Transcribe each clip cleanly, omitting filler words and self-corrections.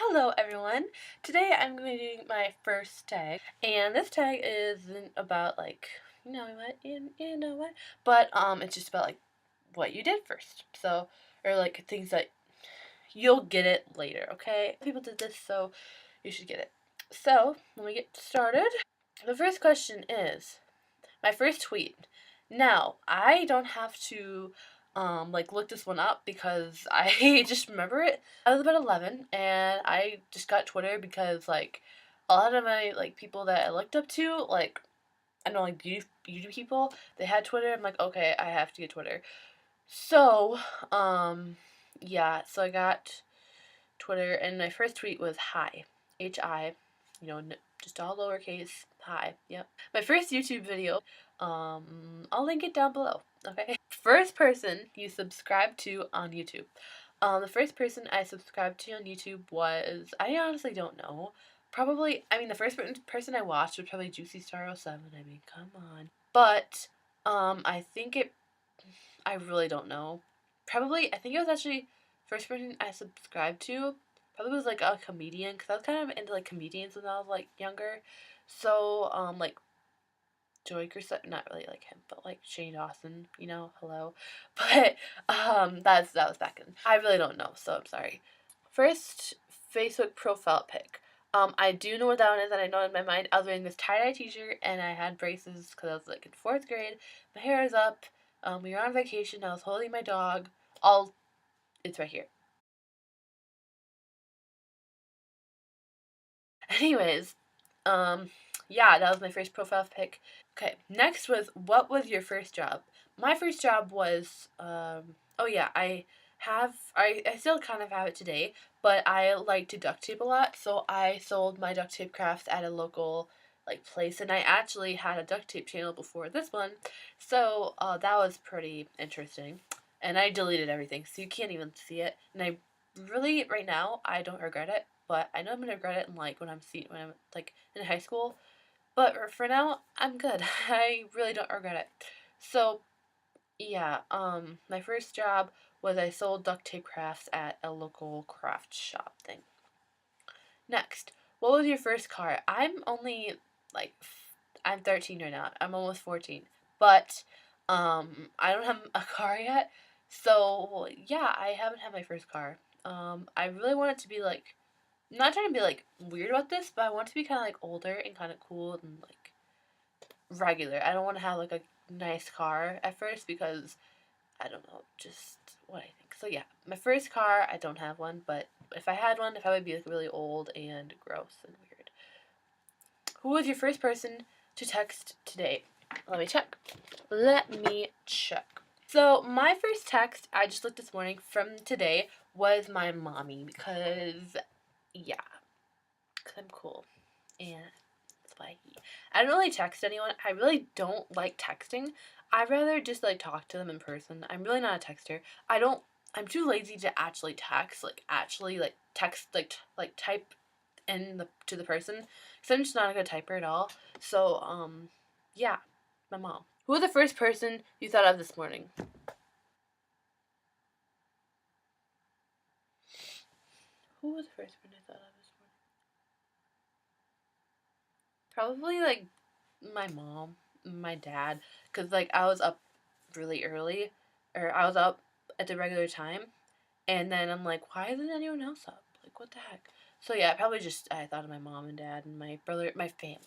Hello everyone! Today I'm going to be doing my first tag, and this tag isn't about you know what, but it's just about what you did first. So, or things that you'll get it later, okay? People did this, so you should get it. So, when we get started, the first question is my first tweet. Now, I don't have to look this one up because I just remember it. I was about 11 and I just got Twitter because a lot of my people that I looked up to, I know beauty people, they had Twitter. I'm like, okay, I have to get Twitter. So, yeah, so I got Twitter and my first tweet was hi. H-I, just all lowercase, hi, yep. My first YouTube video, I'll link it down below, okay? First person you subscribed to on YouTube. The first person I subscribed to on YouTube was, I honestly don't know. Probably, the first person I watched was probably Juicy Star 07, come on. But, I really don't know. Probably, I think it was actually first person I subscribed to probably was a comedian, because I was kind of into comedians when I was younger. So Joey Crusoe, not really like him, but Shane Dawson, hello. But that was back in. I really don't know, so I'm sorry. First Facebook profile pic. I do know what that one is, and I know in my mind I was wearing this tie-dye t-shirt and I had braces because I was in 4th grade. My hair is up. We were on vacation. I was holding my dog. It's right here. Anyways, yeah, that was my first profile pic. Okay, next was, what was your first job? My first job was, oh yeah, I still kind of have it today, but I like to duct tape a lot, so I sold my duct tape crafts at a local, place, and I actually had a duct tape channel before this one, so, that was pretty interesting, and I deleted everything, so you can't even see it, and I really, right now, I don't regret it, but I know I'm gonna regret it in, when I'm in high school, but for now, I'm good. I really don't regret it. So, yeah, my first job was I sold duct tape crafts at a local craft shop thing. Next, what was your first car? Like, I'm 13 right now. I'm almost 14. But, I don't have a car yet. So, yeah, I haven't had my first car. I really want it to be, I'm not trying to be, weird about this, but I want it to be kind of, older and kind of cool and, regular. I don't want to have a nice car at first because I don't know, just what I think. So yeah, my first car, I don't have one, but if I had one, it would be really old and gross and weird. Who was your first person to text today? Let me check. So my first text I just looked this morning from today was my mommy because yeah, because I'm cool and I don't really text anyone. I really don't like texting. I'd rather just talk to them in person. I'm really not a texter. I'm too lazy to actually text, text type to the person cuz I'm just not a good typer at all. So, yeah, my mom. Who was the first person you thought of this morning? Who was the first person I thought of this morning? Probably my mom, my dad, because I was up really early, or I was up at the regular time, and then I'm like, why isn't anyone else up? What the heck? So yeah, probably just I thought of my mom and dad and my brother, my family.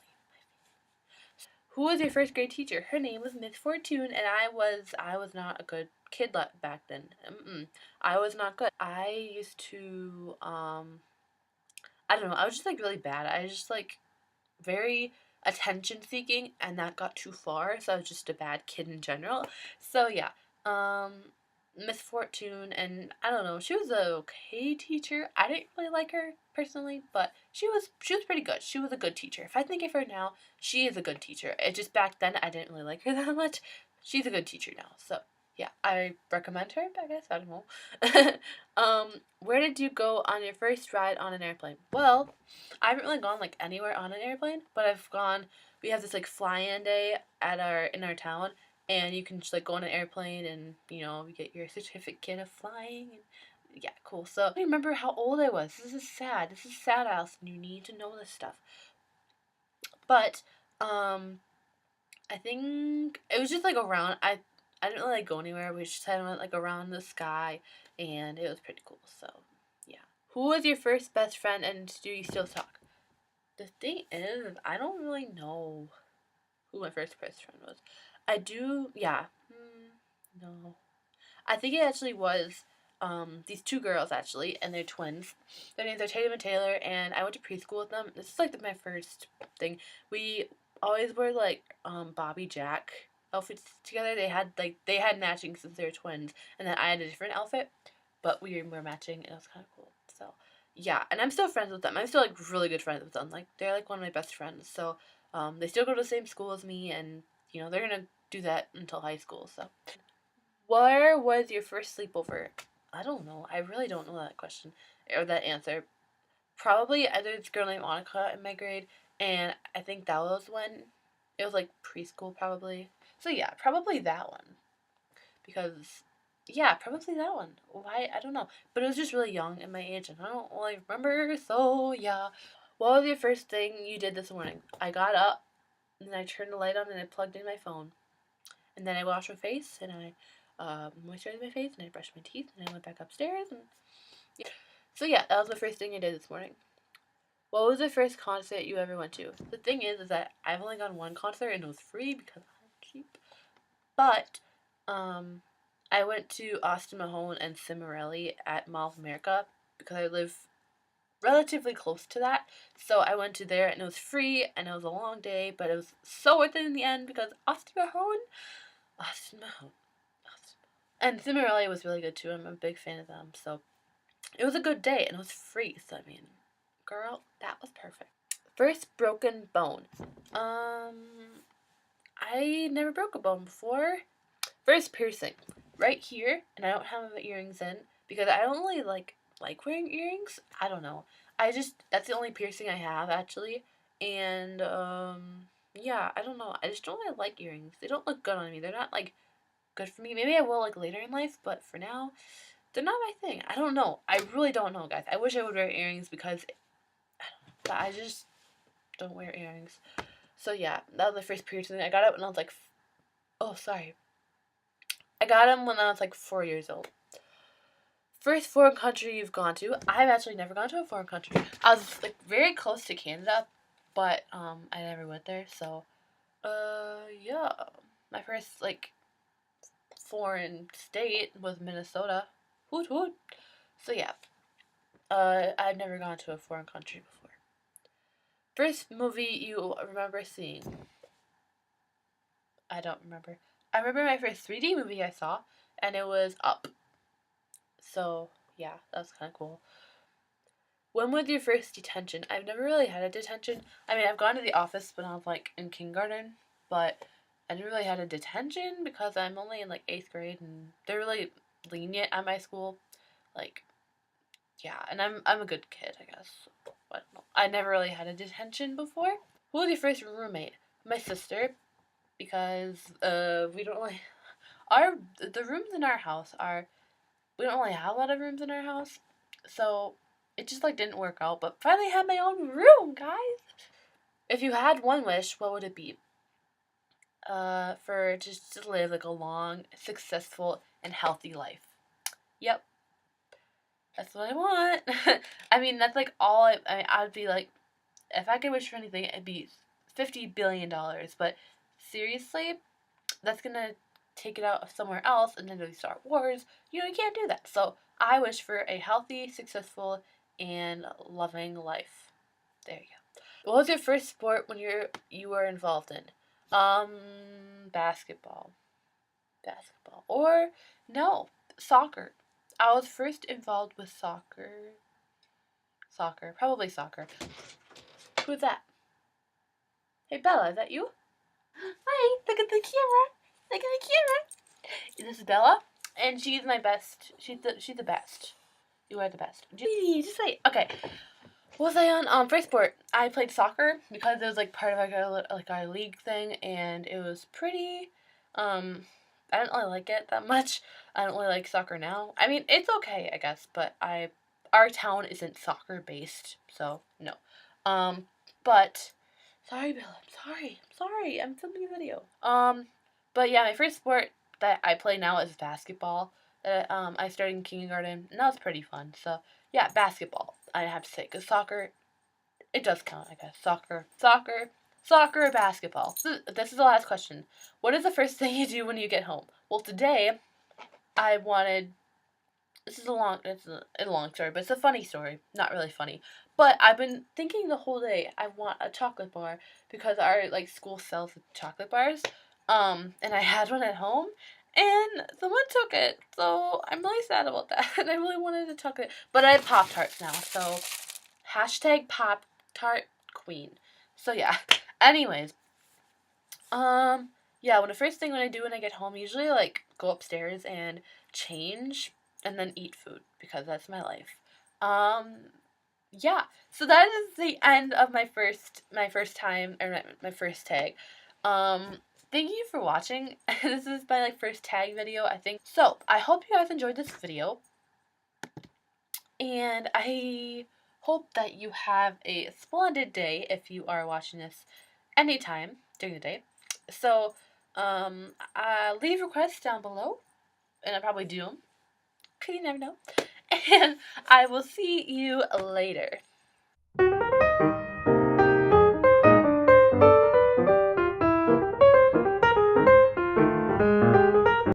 Who was your first grade teacher? Her name was Miss Fortune, and I was not a good kid back then. I was not good. I used to I don't know. I was just really bad. I was just very attention seeking, and that got too far, so I was just a bad kid in general. So yeah, Miss Fortune, and I don't know, she was a okay teacher. I didn't really like her personally, but she was pretty good. She was a good teacher. If I think of her now, she is a good teacher. It just back then I didn't really like her that much. She's a good teacher now, so yeah, I recommend her, I guess. I don't know. Where did you go on your first ride on an airplane? Well, I haven't really gone anywhere on an airplane, but I've gone. We have this fly-in day in our town, and you can just go on an airplane, and we get your certificate of flying, and yeah, cool. So I remember how old I was. This is sad. This is sad, Allison. You need to know this stuff. But I think it was just like around. I didn't really like go anywhere. We just kind of went like around the sky, and it was pretty cool. So yeah. Who was your first best friend, and do you still talk? The thing is, I don't really know who my first best friend was. I do, yeah. No. I think it actually was these two girls, actually, and they're twins. Their names are Tatum and Taylor, and I went to preschool with them. This is like my first thing. We always wore like Bobby Jack outfits together. They had matching since they were twins, and then I had a different outfit, but we were matching, and it was kind of cool. So yeah, and I'm still friends with them. I'm still like really good friends with them. Like they're like one of my best friends. So they still go to the same school as me, and they're gonna do that until high school. So where was your first sleepover? I don't know. I really don't know that question or that answer. Probably either this girl named Monica in my grade, and I think that was when it was like preschool, probably. So yeah, probably that one. Because yeah, probably that one. Why? I don't know. But it was just really young in my age, and I don't really remember. So yeah. What was your first thing you did this morning? I got up, and then I turned the light on, and I plugged in my phone. And then I washed my face, and I moisturized my face, and I brushed my teeth, and I went back upstairs. And yeah. So yeah, that was the first thing I did this morning. What was the first concert you ever went to? The thing is that I've only gone one concert, and it was free because I'm cheap. But I went to Austin Mahone and Cimarelli at Mall of America because I live relatively close to that. So I went to there, and it was free, and it was a long day, but it was so worth it in the end because Austin Mahone. Austin Mahone. And Cimarelli was really good too. I'm a big fan of them. So it was a good day, and it was free. So I mean, girl, that was perfect. First broken bone. I never broke a bone before. First piercing. Right here, and I don't have earrings in because I don't really like wearing earrings. I don't know. That's the only piercing I have actually. And yeah, I don't know. I just don't really like earrings. They don't look good on me. They're not like good for me. Maybe I will like later in life, but for now, they're not my thing. I don't know. I really don't know, guys. I wish I would wear earrings because but I just don't wear earrings. So yeah, that was my first piercing. I got it when I was like, oh sorry, I got them when I was like 4 years old. First foreign country you've gone to? I've actually never gone to a foreign country. I was like very close to Canada, but I never went there. So yeah, my first like foreign state was Minnesota. Hoot hoot. So yeah, I've never gone to a foreign country before. First movie you remember seeing? I don't remember. I remember my first 3D movie I saw, and it was Up. So yeah, that was kind of cool. When was your first detention? I've never really had a detention. I mean, I've gone to the office when I was like in kindergarten, but I never really had a detention because I'm only in like 8th grade, and they're really lenient at my school. Like, yeah, and I'm a good kid, I guess. I don't know. I never really had a detention before. Who was your first roommate? My sister, because we don't really the rooms in our house are we don't really have a lot of rooms in our house, so it just like didn't work out. But finally had my own room, guys. If you had one wish, what would it be? For just to live like a long, successful, and healthy life. Yep, that's what I want. I mean, that's like all. I mean, I'd be like, if I could wish for anything, it'd be $50 billion. But seriously, that's gonna take it out of somewhere else, and then do Star Wars. You can't do that. So I wish for a healthy, successful, and loving life. There you go. What was your first sport when you were involved in? Basketball. Basketball. Or no, soccer. I was first involved with soccer. Soccer. Probably soccer. Who's that? Hey Bella, is that you? Hi, look at the camera. Look at the camera. This is Bella, and she's my best. She's the best. You are the best. Just wait. Okay. What was I on? First sport. I played soccer because it was like part of our league thing, and it was pretty. I didn't really like it that much. I don't really like soccer now. I mean, it's okay, I guess, but our town isn't soccer based, so no. But sorry, Bill. I'm sorry. I'm filming a video. But yeah, my first sport that I play now is basketball. I started in kindergarten, and that was pretty fun. So yeah, basketball. I have to say, cause soccer, it does count, I guess. Soccer, or basketball. This is the last question. What is the first thing you do when you get home? Well, today I wanted. It's a long story, but it's a funny story. Not really funny, but I've been thinking the whole day. I want a chocolate bar because our like school sells chocolate bars. And I had one at home, and someone took it, so I'm really sad about that. And I really wanted a chocolate, but I have Pop Tarts now, so hashtag Pop Tart Queen. So yeah. Anyways, yeah, when the first thing when I do when I get home, usually like go upstairs and change and then eat food because that's my life. Um, yeah. So that is the end of my first time or my first tag. Um, thank you for watching. This is my like first tag video, I think. So, I hope you guys enjoyed this video, and I hope that you have a splendid day if you are watching this anytime during the day. So, leave requests down below, and I'll probably do them, because you never know. And I will see you later.